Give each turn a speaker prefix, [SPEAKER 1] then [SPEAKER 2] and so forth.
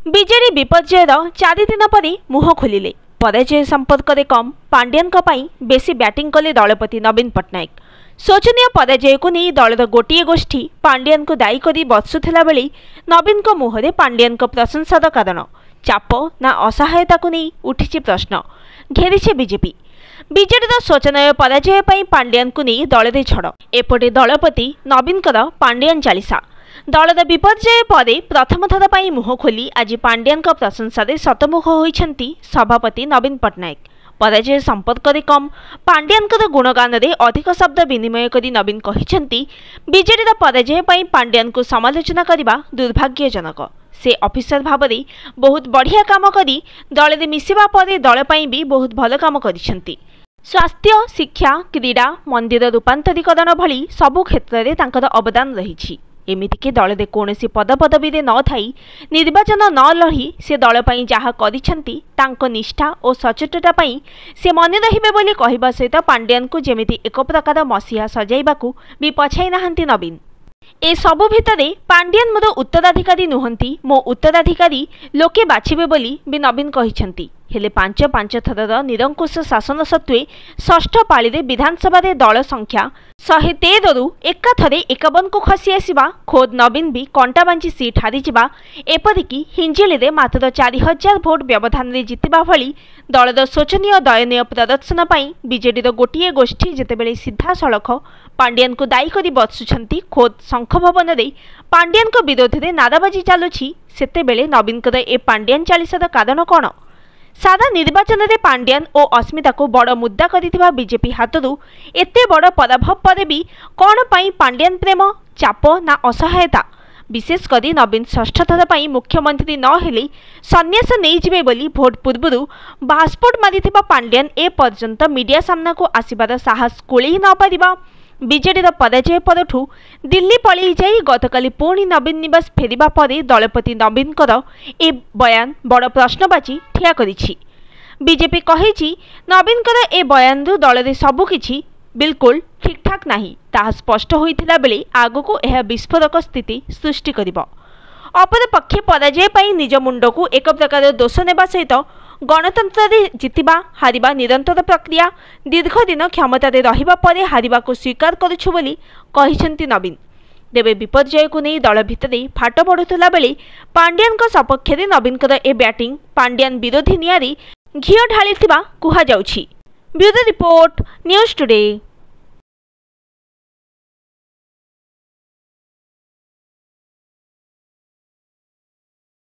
[SPEAKER 1] विजेडी विपर्ययर 4 दिन पर मुह खोलिले। पराजय संपर्क में कम पांड्यान बेसी बैटिंग कले दलपति नवीन पट्टनायक। शोचनीय पराजय को नहीं दलर गोटे गोष्ठी पांड्यान को दायी कर बसुला बेले नवीन मुहरे पांड्यान प्रशंसार कारण चाप ना असहायता को नहीं उठी प्रश्न घेरी बीजेपी। विजेडीर शोचनीय पराजय पांड्यान को नहीं दल में झड़। एपटे दलपति नवीन पांड्यान चालीसा दलर विपर्यय पर प्रथम थर पर मुह खोली आज पांड्यान प्रशंसा शतमुख होती सभापति नवीन पट्टनायक। पराजय संपर्क में कम पांड्यान गुणगान में अधिक शब्द विनिमय कर नवीन कहते विजेडीर पराजय पांड्यान को समालोचना करने दुर्भाग्यजनक। से ऑफिसर भाव में बहुत बढ़िया काम करी दल में मिसिबा पर दल भी बहुत भल काम करिसेंती। स्वास्थ्य शिक्षा क्रीड़ा मंदिर रूपांतरीकरण भली सबु क्षेत्र में तांकर अवदान रही। एमितिके दल में कौन पदपदवी न थाई निर्वाचन न लड़ी से दल जहाँ कर निष्ठा और सचेतता से मन रहिबे बोली कहवा सहित पांड्यान को जेमिति एक प्रकार मसीहा सजाइबाकू भी पछाई नाहांती नवीन। ए सबु भितरे पांड्यान मोर उत्तराधिकारी नुहंती, मो उत्तराधिकारी लोके बाछिबे बोली भी नवीन कहिसेंती। हेले 5 थरर निरंकुश शासन सत्वे षष्ठ पाली विधानसभा रे दल संख्या 113 रु एकाथरे 51 को खसी आसिबा खोद नवीन भी कंटा बांची सीट हारी जिबा एपरिकी हिंजिली रे मात्र 4000 भोट व्यवधान रे जितिबा भली दलर शोचनीय दयनीय प्रदर्शन पई बीजेडीर गोटे गोष्ठी जेतेबेले सीधा सड़क पांड्यान को दायी करी बसुछंती। खोद शंख भवन रे पांड्यान को विरोध रे नाराबाजी चालुछि सेतेबेले नवीन ए पांड्यान चालीसार कारण कौन? सारा निर्वाचन में पांड्यान और अस्मिता को बड़ मुद्दा करिथिबा बीजेपी हाथरू एते बड़ पराभव पर भी कौन पाई पांड्यान प्रेम चाप ना असहायता? विशेषकर नवीन षष्ठ थर पर मुख्यमंत्री न हेले सन्यास नहीं जिबे बोली भोट पूर्व बास्पोर्ट मारिथिबा पांड्यान ए पर्यंत मीडिया सामना को आसिबार साहस कोली न पारिबा। विजेडीर पराजय परठू दिल्ली पलि जाई गतकाली पुणी नवीन निवास फेरिबा परे दलपति नवीन ए बयान बड़ प्रश्नबाची ठिया करिछि। बीजेपी कहिछि नवीन ए बयान रु दल रे सबुकिछि बिल्कुल ठीक ठाक नाही ताहा स्पष्ट होइथिला बेले आगको एहा विस्फोरक स्थिति सृष्टि करिबो। अपर पक्षे पराजय पाई निज मुंड को एक प्रकार दोष नेबा सहित गणतंत्र रे जितिबा हारिबा निरंतर प्रक्रिया दीर्घ दिन क्षमता रे रहिबा परे हारिबा को स्वीकार करुछु बोली कहिसेंती नवीन। तेबे विपर्यय को नहीं दल भितरे फाट पड़ुला बेले पांड्यान सपक्ष में नवीन ए बैटिंग पांड्यान विरोधी नियारी घिओ ढाली कुहा जाउछि। Bureau report news today.